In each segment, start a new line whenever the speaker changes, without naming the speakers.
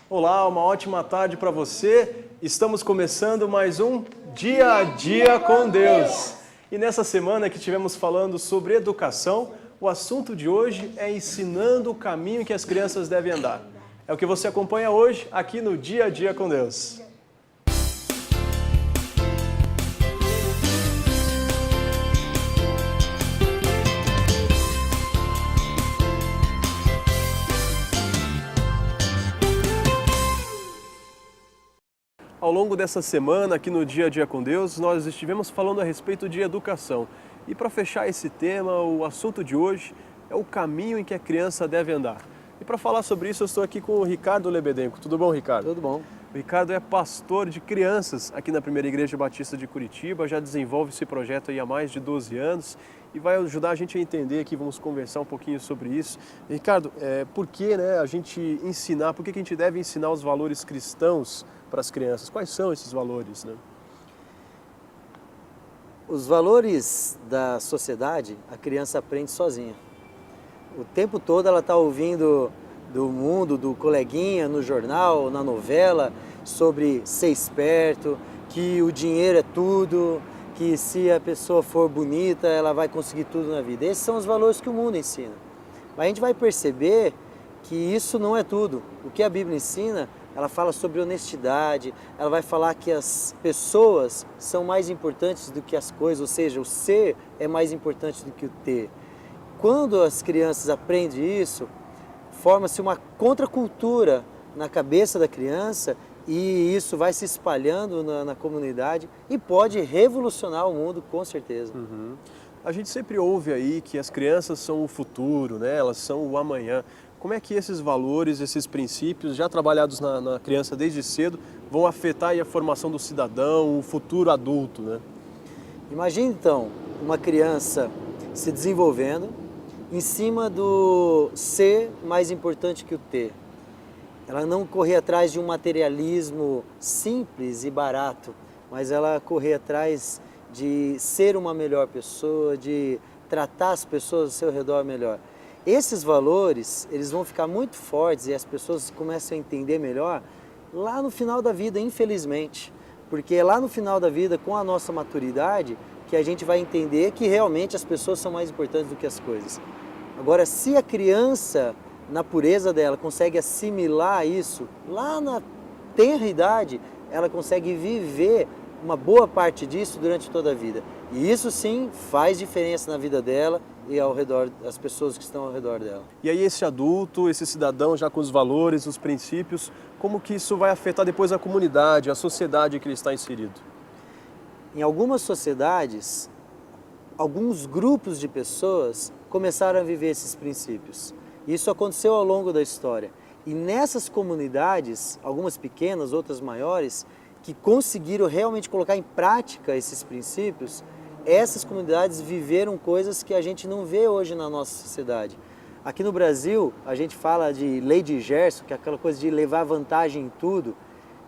Olá, uma ótima tarde para você. Estamos começando mais um Dia a Dia com Deus. E nessa semana que estivemos falando sobre educação, o assunto de hoje é ensinando o caminho que as crianças devem andar. É o que você acompanha hoje aqui no Dia a Dia com Deus. Ao longo dessa semana, aqui no Dia a Dia com Deus, nós estivemos falando a respeito de educação. E para fechar esse tema, o assunto de hoje é o caminho em que a criança deve andar. E para falar sobre isso, eu estou aqui com o Ricardo Lebedenko. Tudo bom, Ricardo?
Tudo bom.
O Ricardo é pastor de crianças aqui na Primeira Igreja Batista de Curitiba, já desenvolve esse projeto aí há mais de 12 anos e vai ajudar a gente a entender aqui, vamos conversar um pouquinho sobre isso. Ricardo, por que a gente ensinar, por que a gente deve ensinar os valores cristãos para as crianças? Quais são esses valores, né?
Os valores da sociedade, a criança aprende sozinha. O tempo todo ela está ouvindo do mundo, do coleguinha, no jornal, na novela, sobre ser esperto, que o dinheiro é tudo, que se a pessoa for bonita, ela vai conseguir tudo na vida. Esses são os valores que o mundo ensina. Mas a gente vai perceber que isso não é tudo. O que a Bíblia ensina, ela fala sobre honestidade, ela vai falar que as pessoas são mais importantes do que as coisas, ou seja, o ser é mais importante do que o ter. Quando as crianças aprendem isso, forma-se uma contracultura na cabeça da criança e isso vai se espalhando na comunidade e pode revolucionar o mundo, com certeza.
Uhum. A gente sempre ouve aí que as crianças são o futuro, né? Elas são o amanhã. Como é que esses valores, esses princípios, já trabalhados na criança desde cedo, vão afetar aí a formação do cidadão, o futuro adulto, né?
Imagine então uma criança se desenvolvendo em cima do ser mais importante que o ter. Ela não correr atrás de um materialismo simples e barato, mas ela correr atrás de ser uma melhor pessoa, de tratar as pessoas ao seu redor melhor. Esses valores, eles vão ficar muito fortes e as pessoas começam a entender melhor lá no final da vida, infelizmente. Porque é lá no final da vida, com a nossa maturidade, que a gente vai entender que realmente as pessoas são mais importantes do que as coisas. Agora, se a criança, na pureza dela, consegue assimilar isso, lá na tenra idade, ela consegue viver uma boa parte disso durante toda a vida. E isso sim faz diferença na vida dela e ao redor das pessoas que estão ao redor dela.
E aí esse adulto, esse cidadão já com os valores, os princípios, como que isso vai afetar depois a comunidade, a sociedade que ele está inserido?
Em algumas sociedades, alguns grupos de pessoas começaram a viver esses princípios. Isso aconteceu ao longo da história. E nessas comunidades, algumas pequenas, outras maiores, que conseguiram realmente colocar em prática esses princípios, essas comunidades viveram coisas que a gente não vê hoje na nossa sociedade. Aqui no Brasil, a gente fala de lei de Gerson, que é aquela coisa de levar vantagem em tudo.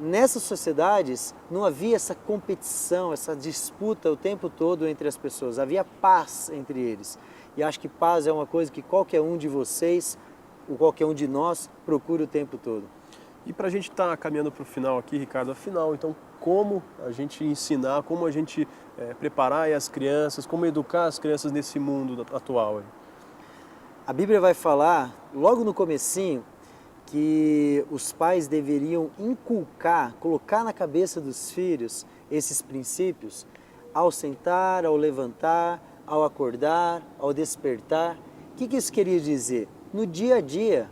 Nessas sociedades não havia essa competição, essa disputa o tempo todo entre as pessoas, havia paz entre eles. E acho que paz é uma coisa que qualquer um de vocês, ou qualquer um de nós, procura o tempo todo.
E para a gente estar caminhando para o final aqui, Ricardo, afinal, então, como a gente ensinar, como a gente preparar as crianças, como educar as crianças nesse mundo atual?
A Bíblia vai falar, logo no comecinho, que os pais deveriam inculcar, colocar na cabeça dos filhos esses princípios ao sentar, ao levantar, ao acordar, ao despertar. O que isso queria dizer? No dia a dia,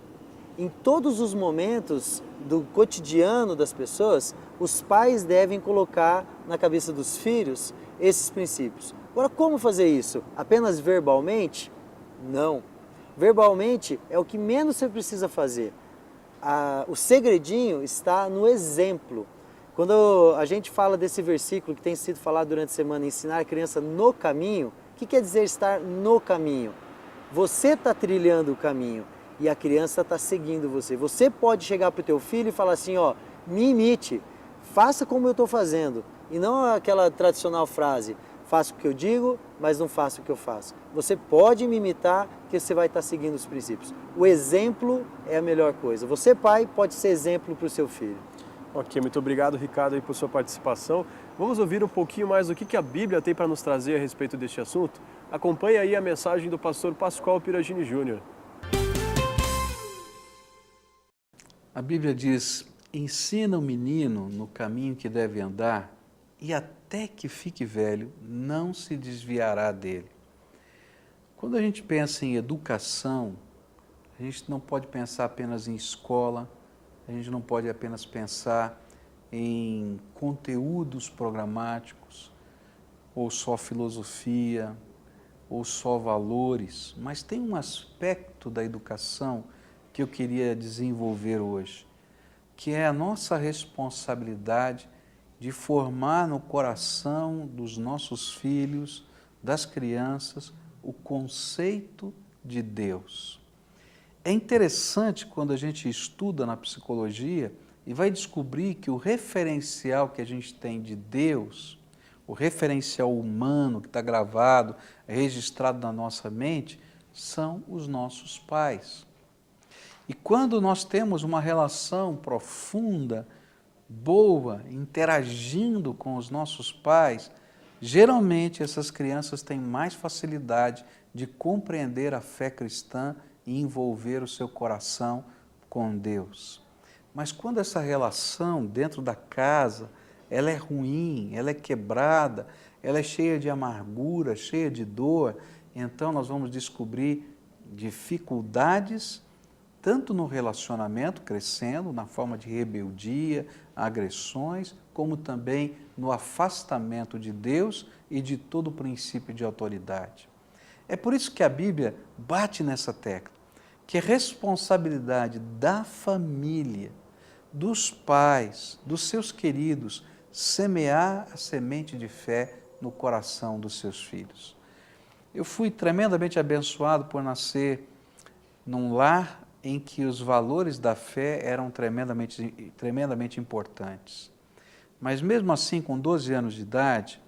em todos os momentos do cotidiano das pessoas, os pais devem colocar na cabeça dos filhos esses princípios. Agora, como fazer isso? Apenas verbalmente? Não. Verbalmente é o que menos você precisa fazer. O segredinho está no exemplo. Quando a gente fala desse versículo que tem sido falado durante a semana, ensinar a criança no caminho, o que quer dizer estar no caminho? Você está trilhando o caminho e a criança está seguindo você. Você pode chegar para o teu filho e falar assim, ó, me imite, faça como eu estou fazendo. E não aquela tradicional frase, faço o que eu digo, mas não faço o que eu faço. Você pode me imitar, que você vai estar seguindo os princípios. O exemplo é a melhor coisa. Você, pai, pode ser exemplo para o seu filho.
Ok, muito obrigado, Ricardo, aí, por sua participação. Vamos ouvir um pouquinho mais do que a Bíblia tem para nos trazer a respeito deste assunto? Acompanhe aí a mensagem do pastor Pascoal Piragini Júnior.
A Bíblia diz: ensina o menino no caminho que deve andar, e até que fique velho, não se desviará dele. Quando a gente pensa em educação, a gente não pode pensar apenas em escola, a gente não pode apenas pensar em conteúdos programáticos, ou só filosofia, ou só valores, mas tem um aspecto da educação que eu queria desenvolver hoje, que é a nossa responsabilidade de formar no coração dos nossos filhos, das crianças, o conceito de Deus. É interessante quando a gente estuda na psicologia e vai descobrir que o referencial que a gente tem de Deus, o referencial humano que está gravado, registrado na nossa mente, são os nossos pais. E quando nós temos uma relação profunda, boa, interagindo com os nossos pais, geralmente essas crianças têm mais facilidade de compreender a fé cristã e envolver o seu coração com Deus. Mas quando essa relação dentro da casa, ela é ruim, ela é quebrada, ela é cheia de amargura, cheia de dor, então nós vamos descobrir dificuldades tanto no relacionamento crescendo, na forma de rebeldia, agressões, como também no afastamento de Deus e de todo o princípio de autoridade. É por isso que a Bíblia bate nessa tecla, que é responsabilidade da família, dos pais, dos seus queridos, semear a semente de fé no coração dos seus filhos. Eu fui tremendamente abençoado por nascer num lar em que os valores da fé eram tremendamente importantes. Mas mesmo assim, com 12 anos de idade,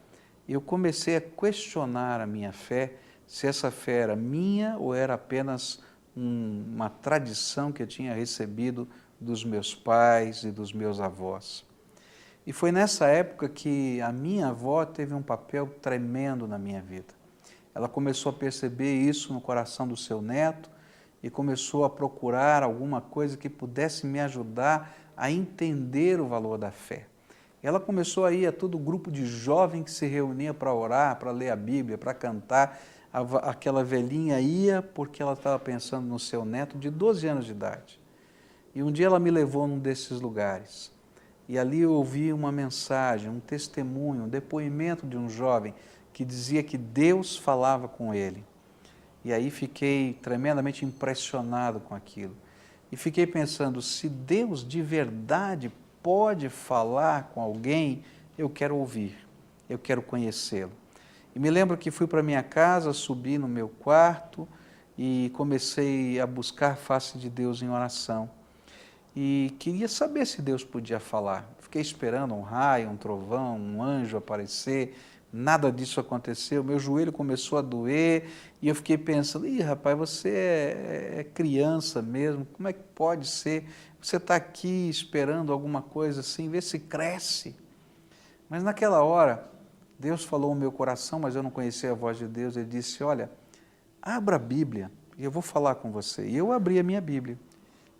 eu comecei a questionar a minha fé, se essa fé era minha ou era apenas uma tradição que eu tinha recebido dos meus pais e dos meus avós. E foi nessa época que a minha avó teve um papel tremendo na minha vida. Ela começou a perceber isso no coração do seu neto, e começou a procurar alguma coisa que pudesse me ajudar a entender o valor da fé. Ela começou a ir a todo grupo de jovens que se reunia para orar, para ler a Bíblia, para cantar. Aquela velhinha ia porque ela estava pensando no seu neto de 12 anos de idade. E um dia ela me levou num desses lugares. E ali eu ouvi uma mensagem, um testemunho, um depoimento de um jovem que dizia que Deus falava com ele. E aí fiquei tremendamente impressionado com aquilo. E fiquei pensando, se Deus de verdade pode falar com alguém, eu quero ouvir, eu quero conhecê-lo. E me lembro que fui para minha casa, subi no meu quarto e comecei a buscar a face de Deus em oração. E queria saber se Deus podia falar. Fiquei esperando um raio, um trovão, um anjo aparecer. Nada disso aconteceu, meu joelho começou a doer e eu fiquei pensando, rapaz, você é criança mesmo, como é que pode ser? Você está aqui esperando alguma coisa assim, vê se cresce. Mas naquela hora, Deus falou no meu coração, mas eu não conhecia a voz de Deus, Ele disse, olha, abra a Bíblia e eu vou falar com você. E eu abri a minha Bíblia.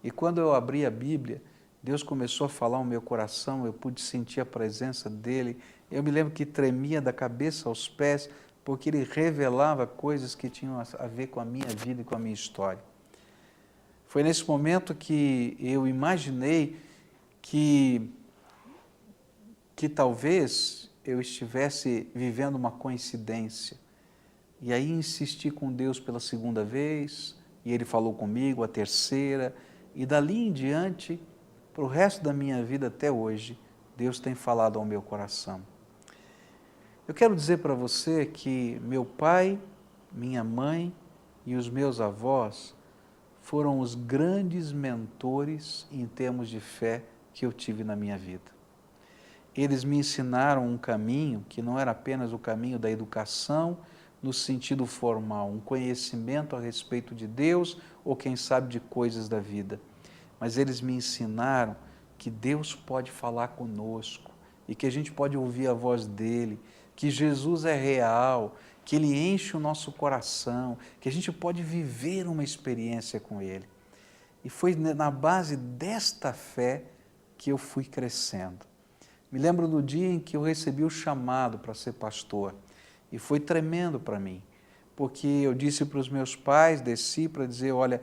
E quando eu abri a Bíblia, Deus começou a falar no meu coração, eu pude sentir a presença dEle. Eu me lembro que tremia da cabeça aos pés, porque Ele revelava coisas que tinham a ver com a minha vida e com a minha história. Foi nesse momento que eu imaginei que talvez eu estivesse vivendo uma coincidência. E aí insisti com Deus pela segunda vez, e Ele falou comigo a terceira, e dali em diante, para o resto da minha vida até hoje, Deus tem falado ao meu coração. Eu quero dizer para você que meu pai, minha mãe e os meus avós foram os grandes mentores em termos de fé que eu tive na minha vida. eles me ensinaram um caminho que não era apenas o caminho da educação no sentido formal, um conhecimento a respeito de Deus ou quem sabe de coisas da vida. Mas eles me ensinaram que Deus pode falar conosco e que a gente pode ouvir a voz dele, que Jesus é real, que ele enche o nosso coração, que a gente pode viver uma experiência com ele. E foi na base desta fé que eu fui crescendo. Me lembro do dia em que eu recebi o chamado para ser pastor e foi tremendo para mim, porque eu disse para os meus pais, desci para dizer, olha,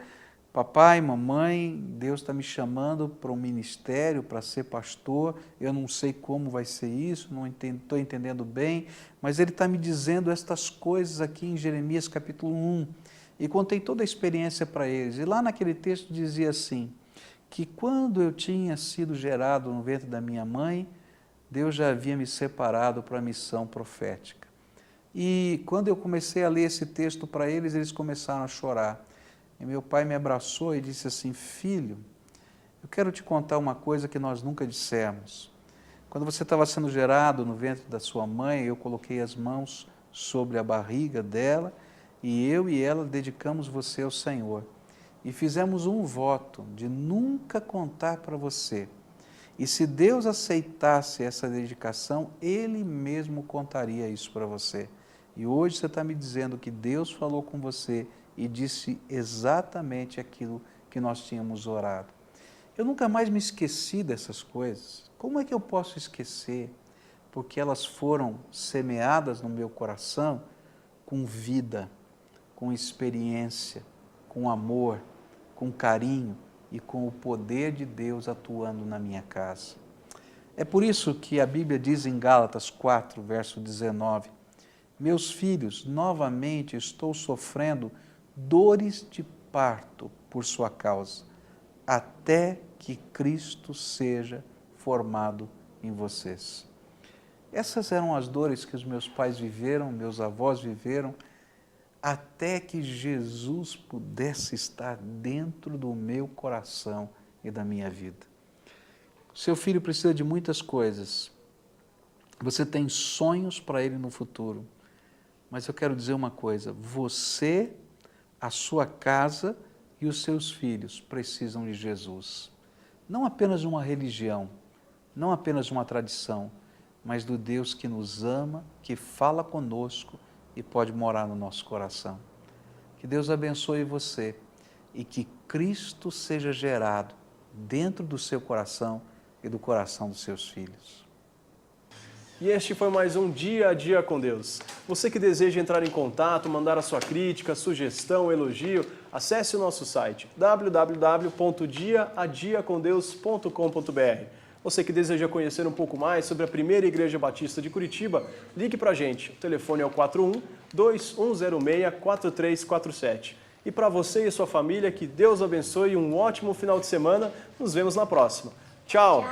papai, mamãe, Deus está me chamando para um ministério, para ser pastor, eu não sei como vai ser isso, não estou entendendo bem, mas Ele está me dizendo estas coisas aqui em Jeremias capítulo 1, e contei toda a experiência para eles, e lá naquele texto dizia assim, que quando eu tinha sido gerado no ventre da minha mãe, Deus já havia me separado para a missão profética. E quando eu comecei a ler esse texto para eles, eles começaram a chorar. E meu pai me abraçou e disse assim, filho, eu quero te contar uma coisa que nós nunca dissemos. Quando você estava sendo gerado no ventre da sua mãe, eu coloquei as mãos sobre a barriga dela e eu e ela dedicamos você ao Senhor. E fizemos um voto de nunca contar para você. E se Deus aceitasse essa dedicação, Ele mesmo contaria isso para você. E hoje você está me dizendo que Deus falou com você e disse exatamente aquilo que nós tínhamos orado. Eu nunca mais me esqueci dessas coisas. Como é que eu posso esquecer? Porque elas foram semeadas no meu coração com vida, com experiência, com amor, com carinho e com o poder de Deus atuando na minha casa. É por isso que a Bíblia diz em Gálatas 4, verso 19, meus filhos, novamente estou sofrendo dores de parto por sua causa, até que Cristo seja formado em vocês. Essas eram as dores que os meus pais viveram, meus avós viveram, até que Jesus pudesse estar dentro do meu coração e da minha vida. Seu filho precisa de muitas coisas. Você tem sonhos para ele no futuro. Mas eu quero dizer uma coisa, você, a sua casa e os seus filhos precisam de Jesus. Não apenas uma religião, não apenas uma tradição, mas do Deus que nos ama, que fala conosco e pode morar no nosso coração. Que Deus abençoe você e que Cristo seja gerado dentro do seu coração e do coração dos seus filhos.
E este foi mais um Dia a Dia com Deus. Você que deseja entrar em contato, mandar a sua crítica, sugestão, elogio, acesse o nosso site www.diaadiacomdeus.com.br. Você que deseja conhecer um pouco mais sobre a Primeira Igreja Batista de Curitiba, ligue para a gente. O telefone é o 41-2106-4347. E para você e sua família, que Deus abençoe e um ótimo final de semana. Nos vemos na próxima. Tchau!